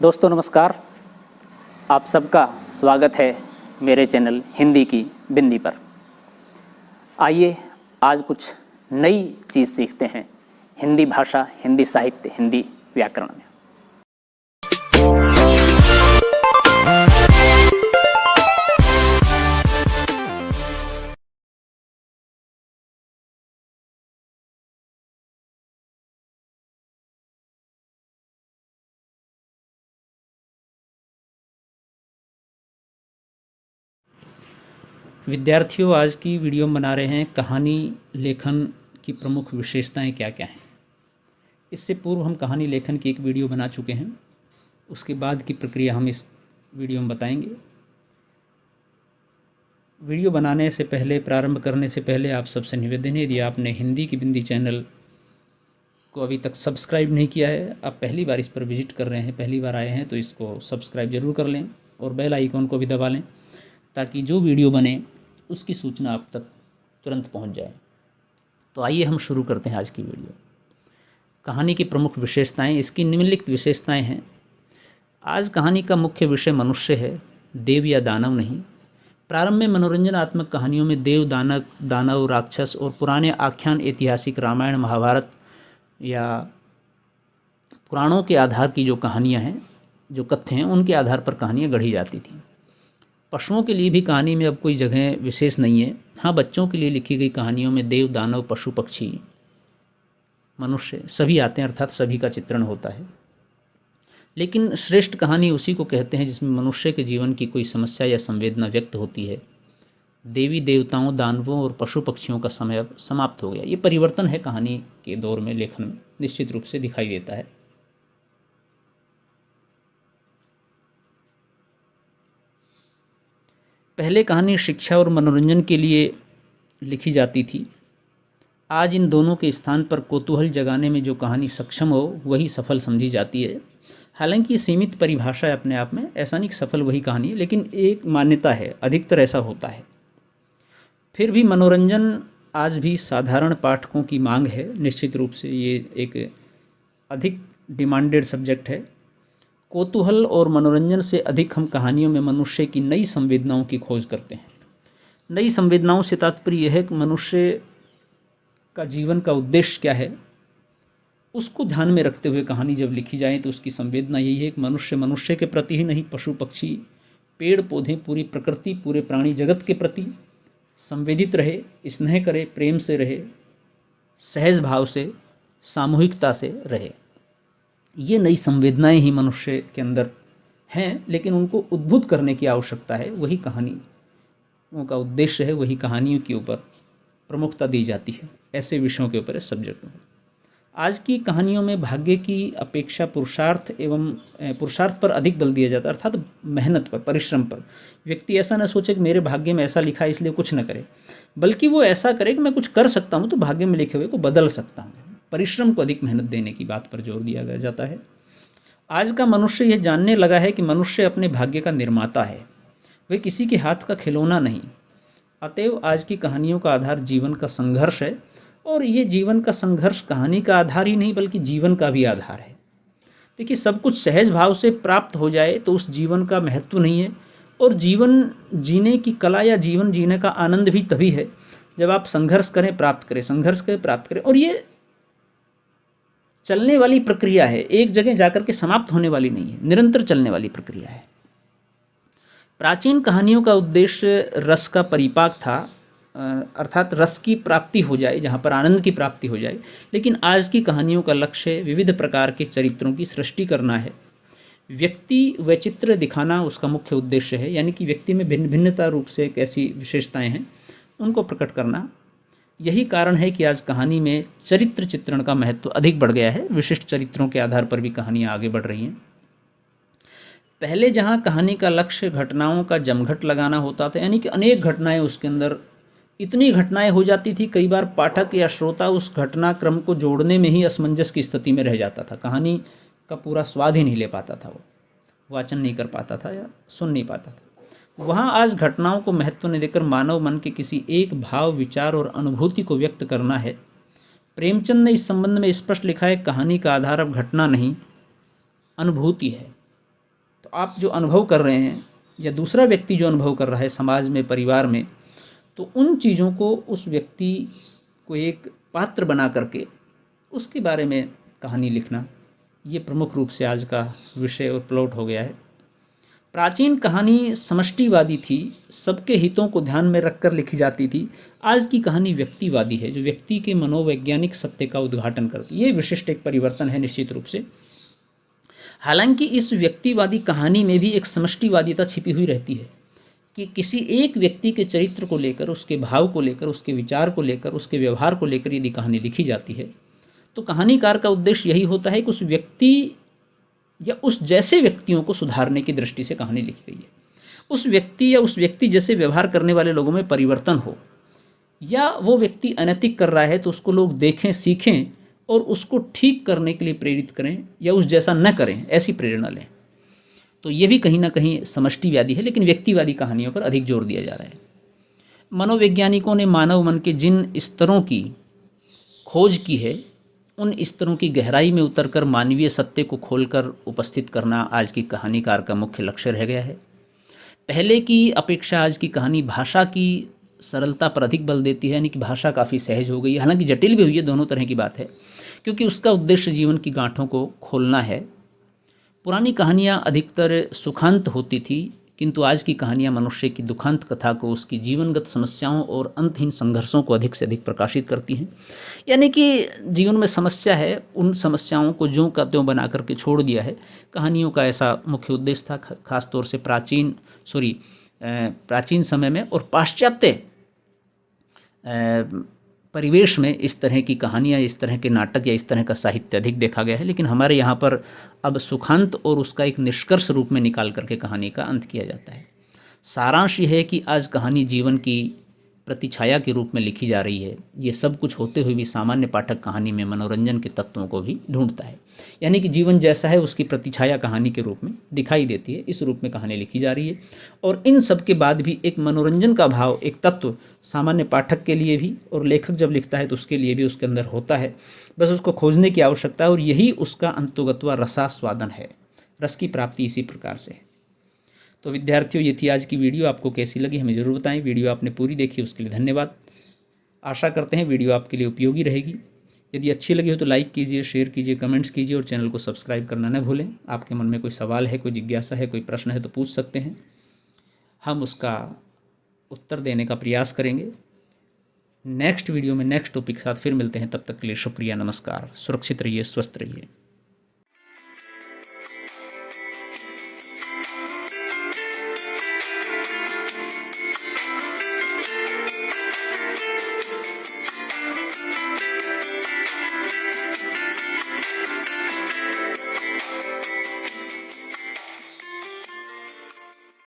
दोस्तों नमस्कार। आप सबका स्वागत है मेरे चैनल हिंदी की बिंदी पर। आइए आज कुछ नई चीज़ सीखते हैं हिंदी भाषा, हिंदी साहित्य, हिंदी व्याकरण में। विद्यार्थियों, आज की वीडियो में बना रहे हैं कहानी लेखन की प्रमुख विशेषताएं क्या क्या हैं। इससे पूर्व हम कहानी लेखन की एक वीडियो बना चुके हैं, उसके बाद की प्रक्रिया हम इस वीडियो में बताएंगे। वीडियो बनाने से पहले, प्रारंभ करने से पहले आप सबसे निवेदन है, यदि आपने हिंदी की बिंदी चैनल को अभी तक सब्सक्राइब नहीं किया है, आप पहली बार इस पर विजिट कर रहे हैं, पहली बार आए हैं, तो इसको सब्सक्राइब ज़रूर कर लें और बेल आइकॉन को भी दबा लें ताकि जो वीडियो बने उसकी सूचना आप तक तुरंत पहुंच जाए। तो आइए हम शुरू करते हैं आज की वीडियो। कहानी की प्रमुख विशेषताएं, इसकी निम्नलिखित विशेषताएं हैं। आज कहानी का मुख्य विषय मनुष्य है, देव या दानव नहीं। प्रारंभ में मनोरंजनात्मक कहानियों में देव, दानव, राक्षस और पुराने आख्यान, ऐतिहासिक रामायण, महाभारत या पुराणों के आधार की जो कहानियाँ हैं, जो कथ्य हैं, उनके आधार पर कहानियाँ गढ़ी जाती थीं। पशुओं के लिए भी कहानी में अब कोई जगह विशेष नहीं है। हाँ, बच्चों के लिए लिखी गई कहानियों में देव, दानव, पशु, पक्षी, मनुष्य सभी आते हैं, अर्थात सभी का चित्रण होता है। लेकिन श्रेष्ठ कहानी उसी को कहते हैं जिसमें मनुष्य के जीवन की कोई समस्या या संवेदना व्यक्त होती है। देवी देवताओं, दानवों और पशु पक्षियों का समय अब समाप्त हो गया। ये परिवर्तन है कहानी के दौर में, लेखन में निश्चित रूप से दिखाई देता है। पहले कहानी शिक्षा और मनोरंजन के लिए लिखी जाती थी। आज इन दोनों के स्थान पर कौतूहल जगाने में जो कहानी सक्षम हो वही सफल समझी जाती है। हालांकि सीमित परिभाषा है अपने आप में, ऐसा नहीं कि सफल वही कहानी है, लेकिन एक मान्यता है, अधिकतर ऐसा होता है। फिर भी मनोरंजन आज भी साधारण पाठकों की मांग है। निश्चित रूप से ये एक अधिक डिमांडेड सब्जेक्ट है। कौतूहल और मनोरंजन से अधिक हम कहानियों में मनुष्य की नई संवेदनाओं की खोज करते हैं। नई संवेदनाओं से तात्पर्य यह है कि मनुष्य का जीवन का उद्देश्य क्या है, उसको ध्यान में रखते हुए कहानी जब लिखी जाए तो उसकी संवेदना यही है कि मनुष्य के प्रति ही नहीं, पशु पक्षी, पेड़ पौधे, पूरी प्रकृति, पूरे प्राणी जगत के प्रति संवेदित रहे, स्नेह करे, प्रेम से रहे, सहज भाव से, सामूहिकता से रहे। ये नई संवेदनाएं ही मनुष्य के अंदर हैं, लेकिन उनको उद्भुत करने की आवश्यकता है। वही कहानी उनका उद्देश्य है, वही कहानियों के ऊपर प्रमुखता दी जाती है, ऐसे विषयों के ऊपर, सब्जेक्टों पर। आज की कहानियों में भाग्य की अपेक्षा पुरुषार्थ पर अधिक बल दिया जाता है, अर्थात मेहनत पर, परिश्रम पर। व्यक्ति ऐसा न सोचे कि मेरे भाग्य में ऐसा लिखा है इसलिए कुछ न करे, बल्कि वो ऐसा करे कि मैं कुछ कर सकता हूँ तो भाग्य में लिखे हुए को बदल सकता हूँ। परिश्रम को अधिक मेहनत देने की बात पर जोर दिया जाता है। आज का मनुष्य यह जानने लगा है कि मनुष्य अपने भाग्य का निर्माता है, वह किसी के हाथ का खिलौना नहीं। अतएव आज की कहानियों का आधार जीवन का संघर्ष है, और ये जीवन का संघर्ष कहानी का आधार ही नहीं बल्कि जीवन का भी आधार है। देखिए, सब कुछ सहज भाव से प्राप्त हो जाए तो उस जीवन का महत्व नहीं है, और जीवन जीने की कला या जीवन जीने का आनंद भी तभी है जब आप संघर्ष करें, प्राप्त करें, संघर्ष करें, प्राप्त करें। और ये चलने वाली प्रक्रिया है, एक जगह जाकर के समाप्त होने वाली नहीं है, निरंतर चलने वाली प्रक्रिया है। प्राचीन कहानियों का उद्देश्य रस का परिपाक था, अर्थात रस की प्राप्ति हो जाए, जहाँ पर आनंद की प्राप्ति हो जाए। लेकिन आज की कहानियों का लक्ष्य विविध प्रकार के चरित्रों की सृष्टि करना है। व्यक्ति वैचित्र दिखाना उसका मुख्य उद्देश्य है, यानी कि व्यक्ति में भिन्न भिन्नता रूप से कैसी विशेषताएं हैं उनको प्रकट करना। यही कारण है कि आज कहानी में चरित्र चित्रण का महत्व अधिक बढ़ गया है। विशिष्ट चरित्रों के आधार पर भी कहानियाँ आगे बढ़ रही हैं। पहले जहाँ कहानी का लक्ष्य घटनाओं का जमघट लगाना होता था, यानी कि अनेक घटनाएं, उसके अंदर इतनी घटनाएं हो जाती थी, कई बार पाठक या श्रोता उस घटनाक्रम को जोड़ने में ही असमंजस की स्थिति में रह जाता था। कहानी का पूरा स्वाद ही नहीं ले पाता था, वो वाचन नहीं कर पाता था या सुन नहीं पाता था। वहाँ आज घटनाओं को महत्व न देकर मानव मन के किसी एक भाव, विचार और अनुभूति को व्यक्त करना है। प्रेमचंद ने इस संबंध में स्पष्ट लिखा है, कहानी का आधार अब घटना नहीं, अनुभूति है। तो आप जो अनुभव कर रहे हैं या दूसरा व्यक्ति जो अनुभव कर रहा है समाज में, परिवार में, तो उन चीज़ों को उस व्यक्ति को एक पात्र बना करके उसके बारे में कहानी लिखना, ये प्रमुख रूप से आज का विषय और प्लॉट हो गया है। प्राचीन कहानी समष्टिवादी थी, सबके हितों को ध्यान में रखकर लिखी जाती थी। आज की कहानी व्यक्तिवादी है, जो व्यक्ति के मनोवैज्ञानिक सत्य का उद्घाटन करती है। ये विशिष्ट एक परिवर्तन है निश्चित रूप से। हालांकि इस व्यक्तिवादी कहानी में भी एक समष्टिवादिता छिपी हुई रहती है कि किसी एक व्यक्ति के चरित्र को लेकर, उसके भाव को लेकर, उसके विचार को लेकर, उसके व्यवहार को लेकर यदि कहानी लिखी जाती है तो कहानीकार का उद्देश्य यही होता है कि उस व्यक्ति या उस जैसे व्यक्तियों को सुधारने की दृष्टि से कहानी लिखी गई है। उस व्यक्ति या उस व्यक्ति जैसे व्यवहार करने वाले लोगों में परिवर्तन हो, या वो व्यक्ति अनैतिक कर रहा है तो उसको लोग देखें, सीखें और उसको ठीक करने के लिए प्रेरित करें, या उस जैसा न करें ऐसी प्रेरणा लें। तो ये भी कहीं ना कहीं समष्टिवादी है, लेकिन व्यक्तिवादी कहानियों पर अधिक जोर दिया जा रहा है। मनोवैज्ञानिकों ने मानव मन के जिन स्तरों की खोज की है, उन स्तरों की गहराई में उतरकर मानवीय सत्य को खोलकर उपस्थित करना आज की कहानीकार का मुख्य लक्ष्य रह गया है। पहले की अपेक्षा आज की कहानी भाषा की सरलता पर अधिक बल देती है, यानी कि भाषा काफ़ी सहज हो गई है। हालांकि जटिल भी हुई है, दोनों तरह की बात है, क्योंकि उसका उद्देश्य जीवन की गांठों को खोलना है। पुरानी कहानियाँ अधिकतर सुखांत होती थी, किंतु आज की कहानियाँ मनुष्य की दुखांत कथा को, उसकी जीवनगत समस्याओं और अंतहीन संघर्षों को अधिक से अधिक प्रकाशित करती हैं। यानी कि जीवन में समस्या है, उन समस्याओं को ज्यों का त्यों बना करके छोड़ दिया है। कहानियों का ऐसा मुख्य उद्देश्य था, खासतौर से प्राचीन समय में और पाश्चात्य परिवेश में इस तरह की कहानियाँ, इस तरह के नाटक या इस तरह का साहित्य अधिक देखा गया है। लेकिन हमारे यहाँ पर अब सुखांत और उसका एक निष्कर्ष रूप में निकाल करके कहानी का अंत किया जाता है। सारांश यह है कि आज कहानी जीवन की प्रतिछाया के रूप में लिखी जा रही है। ये सब कुछ होते हुए भी सामान्य पाठक कहानी में मनोरंजन के तत्वों को भी ढूंढता है, यानी कि जीवन जैसा है उसकी प्रतिछाया कहानी के रूप में दिखाई देती है। इस रूप में कहानी लिखी जा रही है, और इन सब के बाद भी एक मनोरंजन का भाव, एक तत्व सामान्य पाठक के लिए भी, और लेखक जब लिखता है तो उसके लिए भी उसके अंदर होता है। बस उसको खोजने की आवश्यकता है, और यही उसका अंतोगत्वा रसास्वादन है। रस की प्राप्ति इसी प्रकार से है। तो विद्यार्थियों, ये थी आज की वीडियो। आपको कैसी लगी हमें ज़रूर बताएं। वीडियो आपने पूरी देखी उसके लिए धन्यवाद। आशा करते हैं वीडियो आपके लिए उपयोगी रहेगी। यदि अच्छी लगी हो तो लाइक कीजिए, शेयर कीजिए, कमेंट्स कीजिए और चैनल को सब्सक्राइब करना न भूलें। आपके मन में कोई सवाल है, कोई जिज्ञासा है, कोई प्रश्न है तो पूछ सकते हैं, हम उसका उत्तर देने का प्रयास करेंगे। नेक्स्ट वीडियो में नेक्स्ट टॉपिक के साथ फिर मिलते हैं। तब तक के लिए शुक्रिया, नमस्कार, सुरक्षित रहिए, स्वस्थ रहिए।